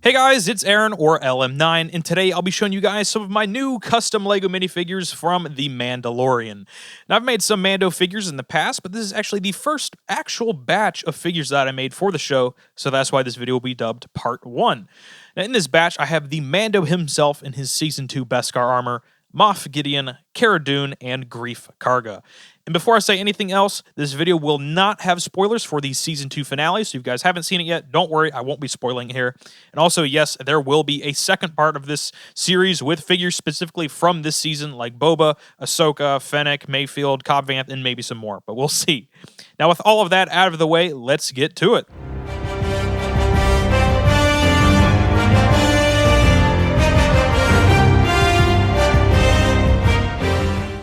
Hey guys, it's Aaron or LM9, and today I'll be showing you guys some of my new custom LEGO minifigures from The Mandalorian. Now, I've made some Mando figures in the past, but this is actually the first actual batch of figures that I made for the show, so that's why this video will be dubbed Part 1. Now, in this batch, I have the Mando himself in his Season 2 Beskar armor, Moff Gideon, Cara Dune, and Greef Karga. And before I say anything else, this video will not have spoilers for the Season 2 finale, so if you guys haven't seen it yet, don't worry, I won't be spoiling it here. And also, yes, there will be a second part of this series with figures specifically from this season, like Boba, Ahsoka, Fennec, Mayfield, Cobb Vanth, and maybe some more, but we'll see. Now, with all of that out of the way, let's get to it.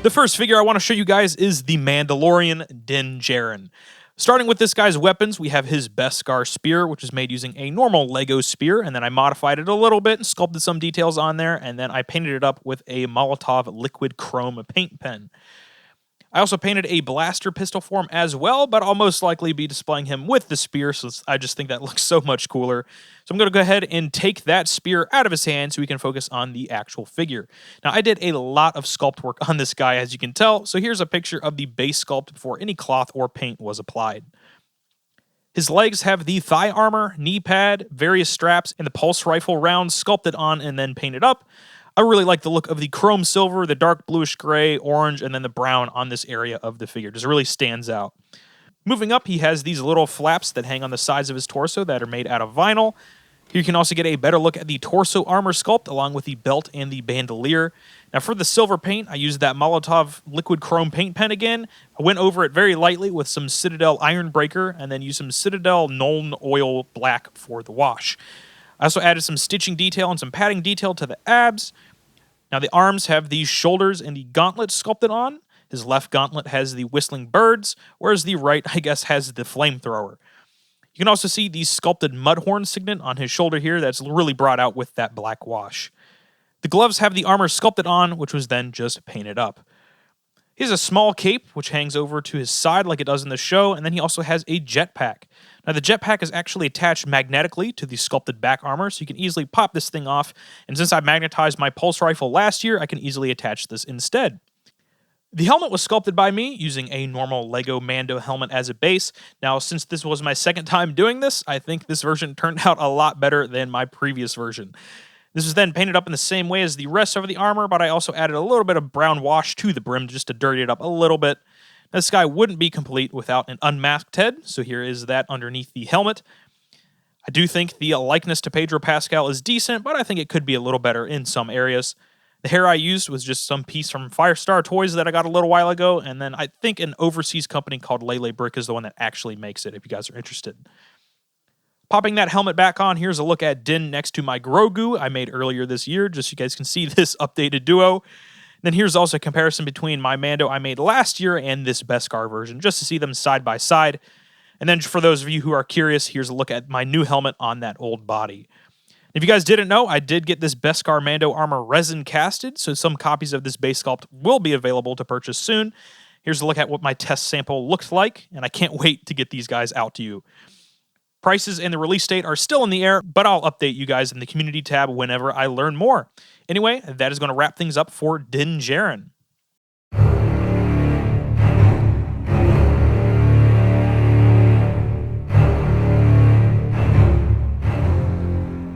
The first figure I want to show you guys is the Mandalorian Dengeren. Starting with this guy's weapons, we have his Beskar spear, which is made using a normal Lego spear, and then I modified it a little bit and sculpted some details on there, and then I painted it up with a Molotov liquid chrome paint pen. I also painted a blaster pistol for him as well, but I'll most likely be displaying him with the spear, so I just think that looks so much cooler. So I'm going to go ahead and take that spear out of his hand so we can focus on the actual figure. Now, I did a lot of sculpt work on this guy, as you can tell, so here's a picture of the base sculpt before any cloth or paint was applied. His legs have the thigh armor, knee pad, various straps, and the pulse rifle rounds sculpted on and then painted up. I really like the look of the chrome silver, the dark bluish gray, orange, and then the brown on this area of the figure. Just really stands out. Moving up, he has these little flaps that hang on the sides of his torso that are made out of vinyl. Here you can also get a better look at the torso armor sculpt along with the belt and the bandolier. Now for the silver paint, I used that Molotov liquid chrome paint pen again. I went over it very lightly with some Citadel Iron Breaker and then used some Citadel Nuln Oil Black for the wash. I also added some stitching detail and some padding detail to the abs. Now the arms have these shoulders and the gauntlet sculpted on. His left gauntlet has the whistling birds, whereas the right, I guess, has the flamethrower. You can also see the sculpted mudhorn signet on his shoulder here that's really brought out with that black wash. The gloves have the armor sculpted on, which was then just painted up. He has a small cape, which hangs over to his side like it does in the show, and then he also has a jetpack. Now, the jetpack is actually attached magnetically to the sculpted back armor, so you can easily pop this thing off, and since I magnetized my pulse rifle last year, I can easily attach this instead. The helmet was sculpted by me using a normal Lego Mando helmet as a base. Now, since this was my second time doing this, I think this version turned out a lot better than my previous version. This was then painted up in the same way as the rest of the armor, but I also added a little bit of brown wash to the brim just to dirty it up a little bit. This guy wouldn't be complete without an unmasked head, so here is that underneath the helmet. I do think the likeness to Pedro Pascal is decent, but I think it could be a little better in some areas. The hair I used was just some piece from Firestar Toys that I got a little while ago, and then I think an overseas company called Lele Brick is the one that actually makes it, if you guys are interested. Popping that helmet back on, here's a look at Din next to my Grogu I made earlier this year, just so you guys can see this updated duo. Then here's also a comparison between my Mando I made last year and this Beskar version, just to see them side by side. And then for those of you who are curious, here's a look at my new helmet on that old body. If you guys didn't know, I did get this Beskar Mando armor resin casted, so some copies of this base sculpt will be available to purchase soon. Here's a look at what my test sample looked like, and I can't wait to get these guys out to you. Prices and the release date are still in the air, but I'll update you guys in the community tab whenever I learn more. Anyway, that is going to wrap things up for Djarin.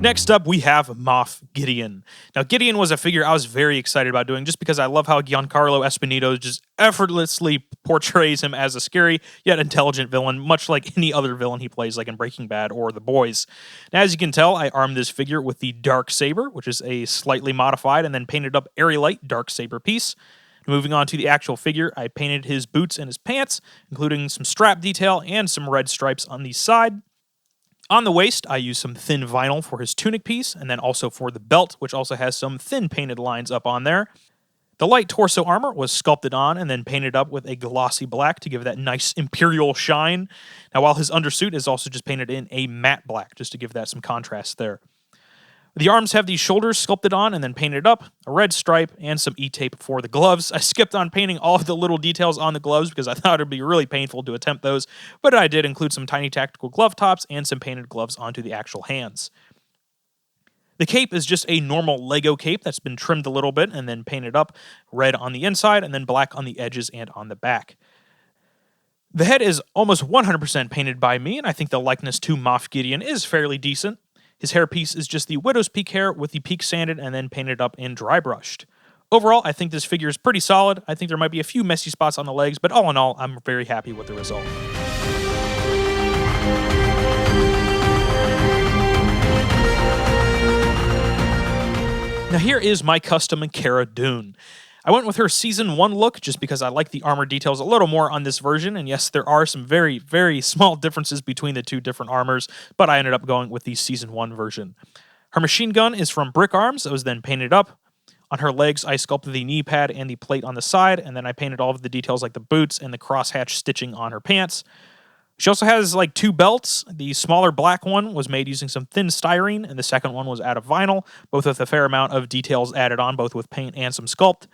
Next up, we have Moff Gideon. Now, Gideon was a figure I was very excited about doing just because I love how Giancarlo Esposito just effortlessly portrays him as a scary yet intelligent villain, much like any other villain he plays, like in Breaking Bad or The Boys. Now, as you can tell, I armed this figure with the Dark Saber, which is a slightly modified and then painted up Airy Light Dark Saber piece. Moving on to the actual figure, I painted his boots and his pants, including some strap detail and some red stripes on the side. On the waist, I used some thin vinyl for his tunic piece, and then also for the belt, which also has some thin painted lines up on there. The light torso armor was sculpted on and then painted up with a glossy black to give that nice imperial shine. Now, while his undersuit is also just painted in a matte black, just to give that some contrast there. The arms have the shoulders sculpted on and then painted up, a red stripe, and some E-tape for the gloves. I skipped on painting all of the little details on the gloves because I thought it would be really painful to attempt those, but I did include some tiny tactical glove tops and some painted gloves onto the actual hands. The cape is just a normal Lego cape that's been trimmed a little bit and then painted up red on the inside and then black on the edges and on the back. The head is almost 100% painted by me, and I think the likeness to Moff Gideon is fairly decent. His hairpiece is just the widow's peak hair with the peak sanded and then painted up and dry brushed. Overall, I think this figure is pretty solid. I think there might be a few messy spots on the legs, but all in all, I'm very happy with the result. Now here is my custom Cara Dune. I went with her Season 1 look just because I like the armor details a little more on this version, and yes, there are some very, very small differences between the two different armors, but I ended up going with the Season 1 version. Her machine gun is from Brick Arms, that was then painted up. On her legs, I sculpted the knee pad and the plate on the side, and then I painted all of the details like the boots and the crosshatch stitching on her pants. She also has like two belts. The smaller black one was made using some thin styrene, and the second one was out of vinyl, both with a fair amount of details added on, both with paint and some sculpt.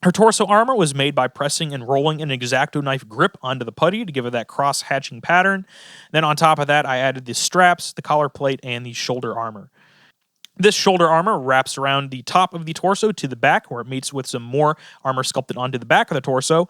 Her torso armor was made by pressing and rolling an X-Acto knife grip onto the putty to give it that cross-hatching pattern. Then on top of that, I added the straps, the collar plate, and the shoulder armor. This shoulder armor wraps around the top of the torso to the back, where it meets with some more armor sculpted onto the back of the torso.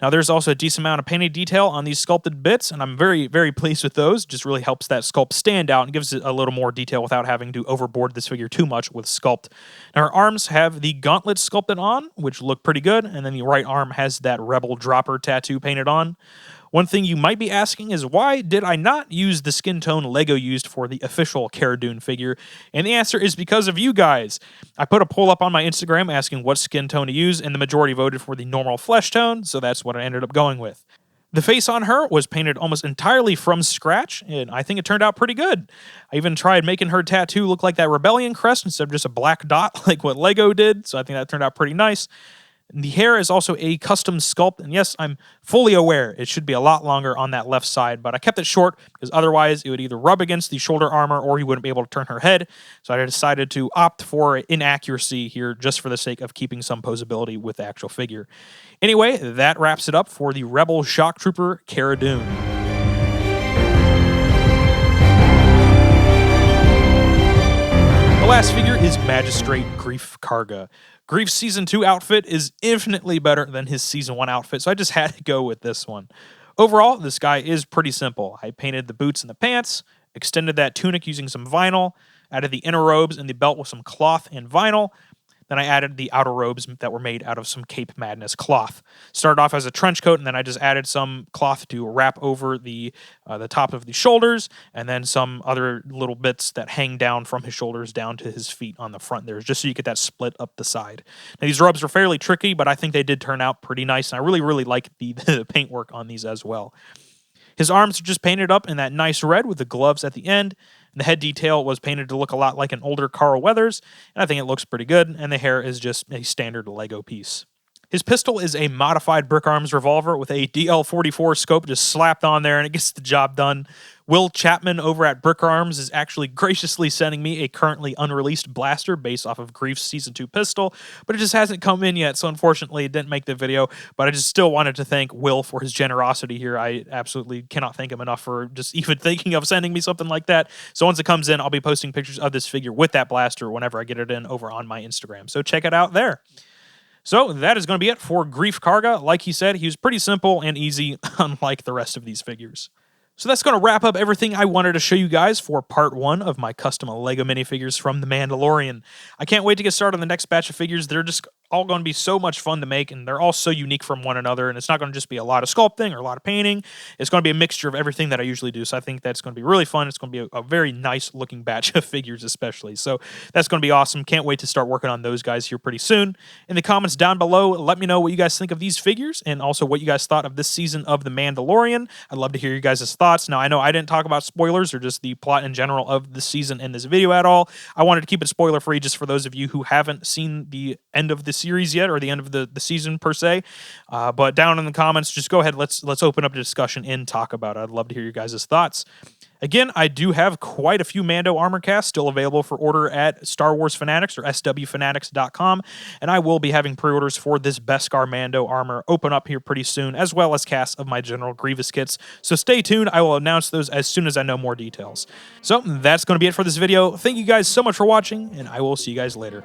Now, there's also a decent amount of painted detail on these sculpted bits, and I'm very, very pleased with those. Just really helps that sculpt stand out and gives it a little more detail without having to overboard this figure too much with sculpt. Now, her arms have the gauntlets sculpted on, which look pretty good, and then the right arm has that Rebel dropper tattoo painted on. One thing you might be asking is, why did I not use the skin tone Lego used for the official Cara Dune figure? And the answer is because of you guys. I put a poll up on my Instagram asking what skin tone to use, and the majority voted for the normal flesh tone, so that's what I ended up going with. The face on her was painted almost entirely from scratch, and I think it turned out pretty good. I even tried making her tattoo look like that rebellion crest instead of just a black dot like what Lego did, so I think that turned out pretty nice. And the hair is also a custom sculpt, and yes, I'm fully aware it should be a lot longer on that left side, but I kept it short because otherwise it would either rub against the shoulder armor or you wouldn't be able to turn her head, so I decided to opt for inaccuracy here just for the sake of keeping some posability with the actual figure. Anyway, that wraps it up for the Rebel Shock Trooper Cara Dune. The last figure is Magistrate Greef Karga. Greef's Season 2 outfit is infinitely better than his Season 1 outfit, so I just had to go with this one. Overall, this guy is pretty simple. I painted the boots and the pants, extended that tunic using some vinyl, added the inner robes and the belt with some cloth and vinyl. Then I added the outer robes that were made out of some Cape Madness cloth. Started off as a trench coat, and then I just added some cloth to wrap over the top of the shoulders, and then some other little bits that hang down from his shoulders down to his feet on the front there, just so you get that split up the side. Now, these robes are fairly tricky, but I think they did turn out pretty nice, and I really, really like the paintwork on these as well. His arms are just painted up in that nice red with the gloves at the end. And the head detail was painted to look a lot like an older Carl Weathers, and I think it looks pretty good, and the hair is just a standard Lego piece. His pistol is a modified Brick Arms revolver with a DL44 scope just slapped on there, and it gets the job done. Will Chapman over at Brick Arms is actually graciously sending me a currently unreleased blaster based off of Greef's Season 2 pistol, but it just hasn't come in yet, so unfortunately it didn't make the video, but I just still wanted to thank Will for his generosity here. I absolutely cannot thank him enough for just even thinking of sending me something like that. So once it comes in, I'll be posting pictures of this figure with that blaster whenever I get it in over on my Instagram, so check it out there. So that is going to be it for Greef Karga. Like he said, he was pretty simple and easy, unlike the rest of these figures. So that's going to wrap up everything I wanted to show you guys for part 1 of my custom Lego minifigures from The Mandalorian. I can't wait to get started on the next batch of figures. They're just all going to be so much fun to make, and they're all so unique from one another, and it's not going to just be a lot of sculpting or a lot of painting. It's going to be a mixture of everything that I usually do, so I think that's going to be really fun. It's going to be a very nice looking batch of figures especially, so that's going to be awesome. Can't wait to start working on those guys here pretty soon. In the comments down below, let me know what you guys think of these figures, and also what you guys thought of this season of The Mandalorian. I'd love to hear you guys' thoughts. Now, I know I didn't talk about spoilers or just the plot in general of the season in this video at all. I wanted to keep it spoiler-free just for those of you who haven't seen the end of the series yet, or the end of the season per se. But down in the comments, just go ahead. Let's open up a discussion and talk about it. I'd love to hear your guys' thoughts. Again, I do have quite a few Mando armor casts still available for order at Star Wars Fanatics or swfanatics.com, and I will be having pre-orders for this Beskar Mando armor open up here pretty soon, as well as casts of my General Grievous kits. So stay tuned. I will announce those as soon as I know more details. So that's going to be it for this video. Thank you guys so much for watching, and I will see you guys later.